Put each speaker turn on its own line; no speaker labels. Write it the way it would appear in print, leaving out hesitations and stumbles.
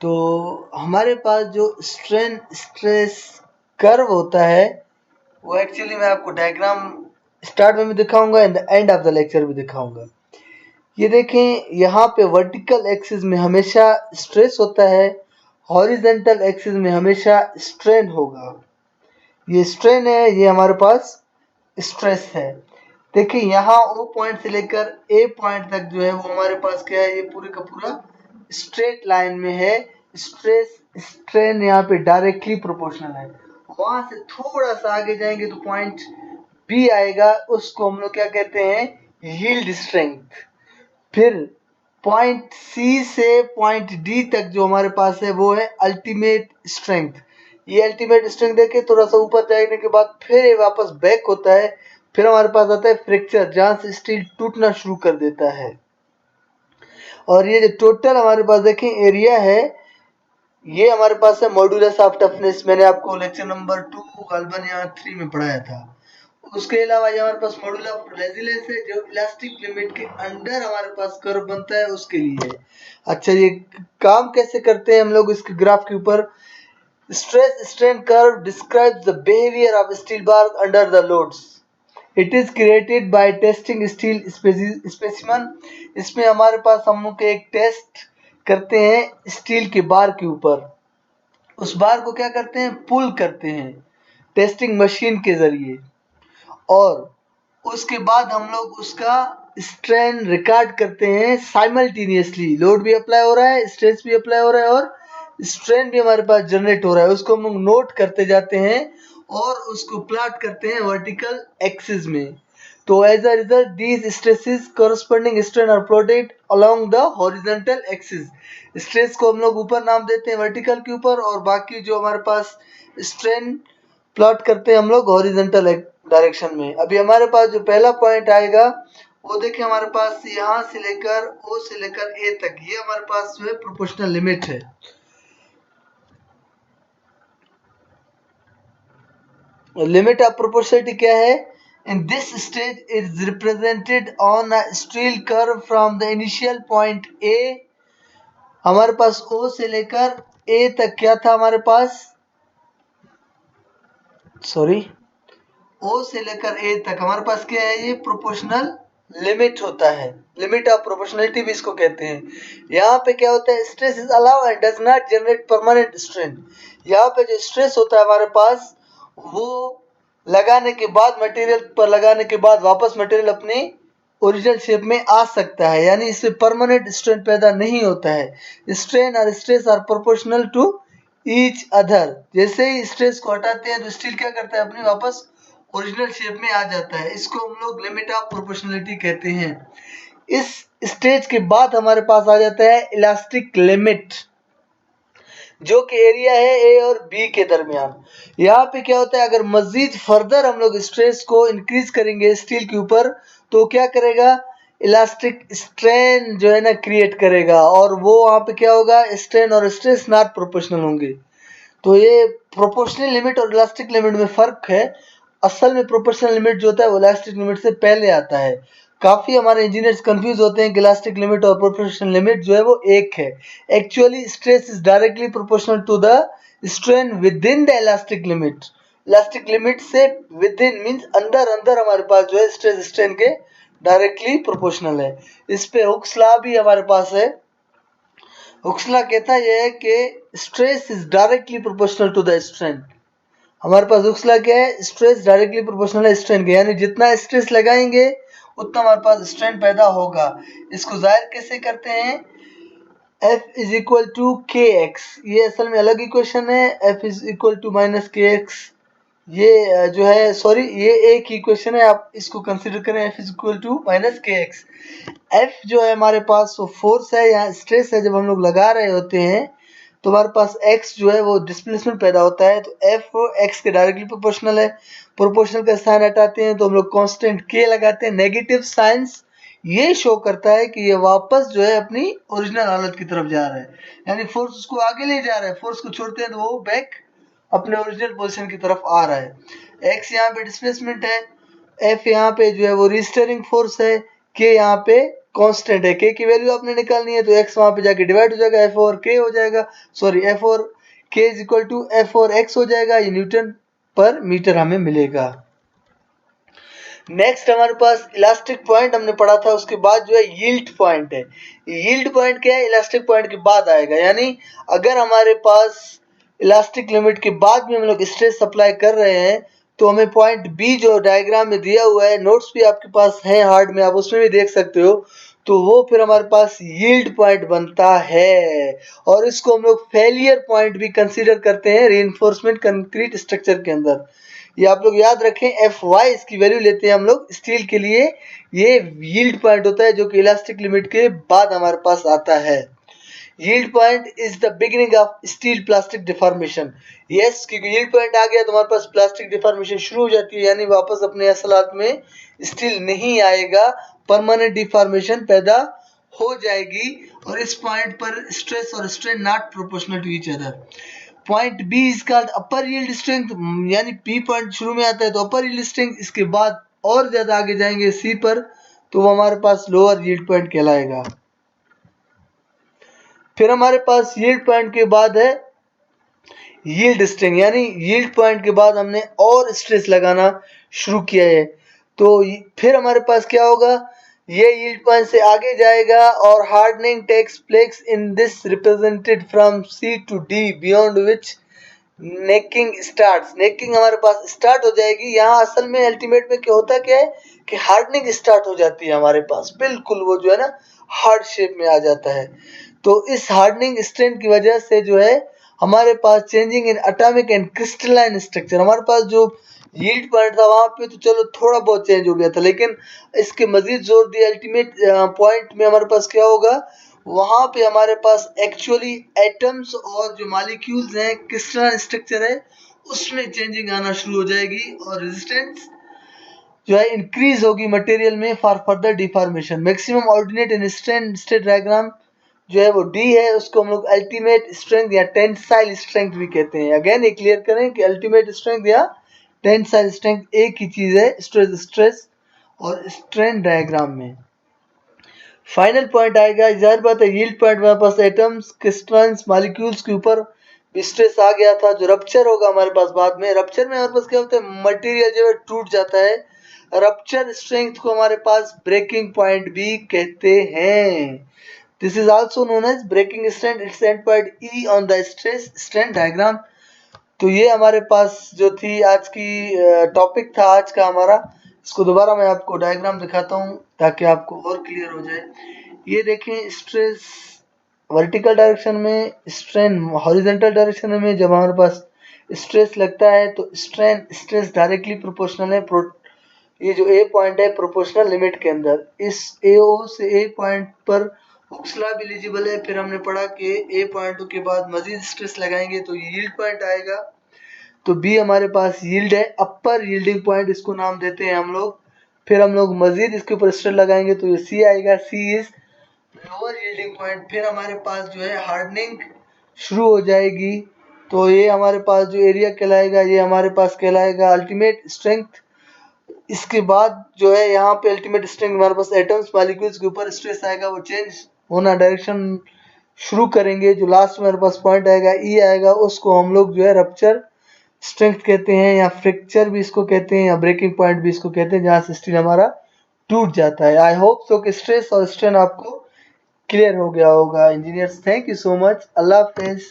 तो हमारे पास जो स्ट्रेन स्ट्रेस कर्व होता है वो एक्चुअली मैं आपको डायग्राम स्टार्ट में भी दिखाऊंगा and end of the lecture भी दिखाऊंगा। ये देखें, यहाँ पे वर्टिकल एक्सिस में हमेशा स्ट्रेस होता है, हॉरिजेंटल एक्सिस में हमेशा स्ट्रेन होगा। ये स्ट्रेन है, ये हमारे पास स्ट्रेस है। देखिए यहाँ ओ पॉइंट से लेकर ए पॉइंट तक जो है वो हमारे पास क्या है, ये पूरे का पूरा स्ट्रेट लाइन में है। स्ट्रेस स्ट्रेन यहाँ पे डायरेक्टली प्रोपोर्शनल है। वहां से थोड़ा सा आगे जाएंगे तो पॉइंट बी आएगा, उसको हम लोग क्या कहते हैं, यील्ड स्ट्रेंथ। फिर पॉइंट सी से पॉइंट डी तक जो हमारे पास है वो है अल्टीमेट स्ट्रेंथ। ये अल्टीमेट स्ट्रेंथ देखे थोड़ा सा ऊपर जाने के बाद फिर ये वापस बैक होता है। फिर हमारे पास आता है फ्रैक्चर, जहां से स्टील टूटना शुरू कर देता है। और ये जो टोटल हमारे पास देखें एरिया है, ये हमारे पास है मॉड्यूलस ऑफ टफनेस। मैंने आपको लेक्चर नंबर 2 गालबन या 3 में पढ़ाया था। उसके अलावा ये हमारे पास मॉड्यूल ऑफ रेजिलेंस है, जो इलास्टिक लिमिट के अंडर हमारे पास कर्व बनता है उसके लिए। अच्छा, ये काम कैसे करते हैं हम लोग इसके ग्राफ के ऊपर। Stress strain curve describes the behaviour of steel bar under the loads. It is created by testing steel specimen. इसमें हमारे पास हम लोग एक टेस्ट करते हैं स्टील के बार के ऊपर। उस बार को क्या करते हैं, पुल करते हैं टेस्टिंग मशीन के जरिए, और उसके बाद हम लोग उसका स्ट्रेन रिकॉर्ड करते हैं साइमल्टेनियसली। लोड भी अप्लाई हो रहा है, स्ट्रेस भी अप्लाई हो रहा है और स्ट्रेन भी हमारे पास जनरेट हो रहा है। उसको हम लोग नोट करते जाते हैं और उसको प्लॉट करते हैं वर्टिकल एक्सिस में। तो as a result these stresses corresponding strain are plotted along the horizontal axis. Stress को हम लोग ऊपर नाम देते हैं वर्टिकल के ऊपर, और बाकी जो हमारे पास स्ट्रेन प्लॉट करते हैं हम लोग हॉरिजॉन्टल डायरेक्शन में। अभी हमारे पास जो पहला पॉइंट आएगा वो देखिए, हमारे पास यहाँ से लेकर ओ से लेकर ए तक, ये हमारे पास जो है प्रोपोर्शनल लिमिट है। लिमिट ऑफ प्रोपोर्शनलिटी क्या है, in this stage is represented on a steel curve from the initial point A. हमारे पास ओ से लेकर ए तक क्या था हमारे पास, सॉरी, ओ से लेकर ए तक हमारे पास क्या है, ये प्रोपोर्शनल लिमिट होता है। लिमिट ऑफ प्रोपोर्शनलिटी भी इसको कहते हैं। यहाँ पे क्या होता है, stress is allow and does not generate permanent strain. यहाँ पे जो स्ट्रेस होता है हमारे पास, वो लगाने के बाद, मटेरियल पर लगाने के बाद वापस मटेरियल अपनी ओरिजिनल शेप में आ सकता है, यानी इससे परमानेंट स्ट्रेन पैदा नहीं होता है। स्ट्रेन और stress are proportional to each other. जैसे ही स्ट्रेस को हटाते हैं तो स्टील क्या करता है, अपनी वापस ओरिजिनल शेप में आ जाता है। इसको हम लोग लिमिट ऑफ प्रोपोर्शनलिटी कहते हैं। इस स्टेज के बाद हमारे पास आ जाता है इलास्टिक लिमिट, जो कि एरिया है ए और बी के दरमियान। यहाँ पे क्या होता है, अगर मजीद फर्दर हम लोग स्ट्रेस को इंक्रीज करेंगे स्टील के ऊपर, तो क्या करेगा, इलास्टिक स्ट्रेन जो है ना क्रिएट करेगा, और वो वहाँ पे क्या होगा, स्ट्रेन और स्ट्रेस नॉट प्रोपोर्शनल होंगे। तो ये प्रोपोर्शनल लिमिट और इलास्टिक लिमिट में फर्क है। असल में प्रोपोर्शनल लिमिट जो होता है वो इलास्टिक लिमिट से पहले आता है। काफ़ी हमारे इंजीनियर्स कंफ्यूज होते हैं कि इलास्टिक लिमिट और प्रोपोर्शनल लिमिट जो है वो एक है। Actually stress is directly proportional to the strain within the elastic limit. Elastic limit से विद इन मीन्स अंदर अंदर हमारे पास जो है स्ट्रेस स्ट्रेन के डायरेक्टली प्रोपोर्शनल है। इस पे हुक्स लॉ भी हमारे पास है। हुक्स लॉ कहता है कि stress is directly proportional to the strain. हमारे पास हुक्स लॉ क्या है, स्ट्रेस डायरेक्टली प्रोपोर्शनल है स्ट्रेन के, यानी जितना स्ट्रेस लगाएंगे उतना हमारे पास स्ट्रेन पैदा होगा। इसको जाहिर कैसे करते हैं, F is equal to K X. ये असल में अलग इक्वेशन है, F is equal to minus K X. ये जो है, सॉरी, ये एक इक्वेशन है, आप इसको कंसिडर करें F is equal to minus K X. F जो है हमारे पास वो फोर्स है, यहाँ स्ट्रेस है। जब हम लोग लगा रहे होते हैं तो हमारे पास x जो है वो डिस्प्लेसमेंट पैदा होता है, तो F x के डायरेक्टली प्रोपोर्शनल है। प्रोपोर्शनल का साइन हटाते हैं तो हम लोग कांस्टेंट k लगाते हैं। नेगेटिव साइंस ये शो करता है कि ये वापस जो है अपनी ओरिजिनल हालत की तरफ जा रहा है, यानी फोर्स उसको आगे ले जा रहा है। फोर्स को छोड़ते हैं तो वो बैक अपने ओरिजिनल पोजीशन की तरफ आ रहा है। x यहाँ पे डिस्प्लेसमेंट है, F यहाँ पे जो है वो रिस्टरिंग फोर्स है, k यहाँ पे कांस्टेंट है, के की वैल्यू आपने निकालनी है तो x वहां पे जाके डिवाइड हो जाएगा, f और k हो जाएगा, सॉरी f और k is equal to f और x हो जाएगा, ये न्यूटन पर मीटर हमें मिलेगा। नेक्स्ट हमारे पास इलास्टिक पॉइंट हमने पढ़ा था, उसके बाद जो है यील्ड पॉइंट है। यील्ड पॉइंट क्या है, इलास्टिक पॉइंट के बाद आएगा, यानी अगर हमारे पास इलास्टिक लिमिट के बाद भी हम लोग स्ट्रेस अप्लाई कर रहे हैं तो हमें पॉइंट बी जो डायग्राम में दिया हुआ है, नोट्स भी आपके पास है हार्ड में, आप उसमें भी देख सकते हो, तो वो फिर हमारे पास यील्ड पॉइंट बनता है और इसको हम लोग फेलियर पॉइंट भी कंसीडर करते हैं रीइंफोर्समेंट कंक्रीट स्ट्रक्चर के अंदर। ये आप लोग याद रखें, एफ वाई इसकी वैल्यू लेते हैं हम लोग स्टील के लिए, ये यील्ड पॉइंट होता है जो कि इलास्टिक लिमिट के बाद हमारे पास आता है। Yield point is the beginning of steel plastic deformation. Yes, क्योंकि यील्ड पॉइंट आ गया तो हमारे पास प्लास्टिक डिफॉर्मेशन शुरू हो जाती है, यानी वापस अपने असल हालत में स्टील नहीं आएगा, परमानेंट डिफॉर्मेशन पैदा हो जाएगी और इस पॉइंट पर स्ट्रेस और strain not proportional to each other. Point B is called upper yield strength, यानी पी पॉइंट शुरू में आता है तो अपर यील्ड स्ट्रेंथ, इसके बाद और ज्यादा आगे जाएंगे सी पर तो वो हमारे पास लोअर यील्ड पॉइंट कहलाएगा। फिर हमारे पास यील्ड पॉइंट के बाद है यील्ड स्ट्रेंथ, यानी यील्ड पॉइंट के बाद हमने और स्ट्रेस लगाना शुरू किया है तो फिर हमारे पास क्या होगा, ये यील्ड पॉइंट से आगे जाएगा और hardening takes place in this represented from C to D beyond which necking starts. Necking हमारे पास स्टार्ट हो जाएगी, यहाँ असल में अल्टीमेट में क्या होता क्या है कि हार्डनिंग स्टार्ट हो जाती है हमारे पास, बिल्कुल वो जो है ना हार्ड शेप में आ जाता है। तो इस हार्डनिंग स्ट्रेंथ की वजह से जो है हमारे पास changing in atomic and crystalline structure, हमारे पास जो यील्ड पॉइंट था वहां पे तो चलो थोड़ा बहुत चेंज हो गया था, लेकिन इसके मजीद जोर दिया अल्टीमेट पॉइंट में हमारे पास क्या होगा, वहां पे हमारे पास एक्चुअली एटम्स और जो मॉलिक्यूल्स हैं, क्रिस्टलाइन स्ट्रक्चर है, उसमें चेंजिंग आना शुरू हो जाएगी और रेजिस्टेंस जो है इंक्रीज होगी मटेरियल में for further deformation. Maximum ordinate in state diagram जो है वो डी है, उसको हम लोग अल्टीमेट स्ट्रेंथ या टेंसाइल स्ट्रेंथ भी कहते हैं। अगेन ये क्लियर करें कि अल्टीमेट स्ट्रेंथ या टेंसाइल स्ट्रेंथ एक ही चीज है स्ट्रेस और स्ट्रेन डायग्राम में। फाइनल पॉइंट आएगा, जाहिर बात है यील्ड पॉइंट हमारे पास एटम्स, क्रिस्टल्स, मॉलिक्यूल्स के ऊपर स्ट्रेस आ गया था, जो रप्चर होगा हमारे पास बाद में। रप्चर में हमारे पास क्या होता है, मटेरियल जो है टूट जाता है। रप्चर स्ट्रेंथ को हमारे पास ब्रेकिंग पॉइंट भी कहते हैं। This is also known as breaking strength, its end point E on the stress strain diagram. तो ये हमारे पास जो थी आज की टॉपिक था आज का हमारा। इसको दोबारा मैं आपको डायग्राम दिखाता हूँ ताकि आपको और क्लियर हो जाए। ये देखें, स्ट्रेस वर्टिकल डायरेक्शन में, स्ट्रेन हॉरिजॉन्टल डायरेक्शन में। जब हमारे पास स्ट्रेस लगता है तो स्ट्रेन स्ट्रेस डायरेक्टली प्रोपोर्शनल है, ये जो ए पॉइंट है प्रोपोर्शनल लिमिट के अंदर। इस AO से ए पॉइंट पर हुक्स लॉ भी एलिजिबल है। फिर हमने पढ़ा कि ए पॉइंट के बाद मजीद स्ट्रेस लगाएंगे तो यील्ड पॉइंट आएगा, तो बी हमारे पास यील्ड है, अपर यील्डिंग पॉइंट इसको नाम देते हैं हम लोग। फिर हम लोग मजीद इसके ऊपर स्ट्रेस लगाएंगे तो ये सी आएगा, सी इज लोअर यील्डिंग पॉइंट। फिर हमारे पास जो है हार्डनिंग शुरू हो जाएगी तो ये हमारे पास जो एरिया कहलाएगा, ये हमारे पास कहलाएगा अल्टीमेट स्ट्रेंथ। इसके बाद जो है यहाँ पे अल्टीमेट स्ट्रेंथ हमारे पास एटम्स मॉलिक्यूल्स के ऊपर स्ट्रेस आएगा, वो चेंज होना डायरेक्शन शुरू करेंगे। जो लास्ट में हमारे पास पॉइंट आएगा ई आएगा, उसको हम लोग जो है रप्चर स्ट्रेंथ कहते हैं या फ्रैक्चर भी इसको कहते हैं या ब्रेकिंग पॉइंट भी इसको कहते हैं, जहाँ से स्टील हमारा टूट जाता है। आई होप सो कि स्ट्रेस और स्ट्रेन आपको क्लियर हो गया होगा। Engineers, thank you so much. अल्लाह हाफिज़।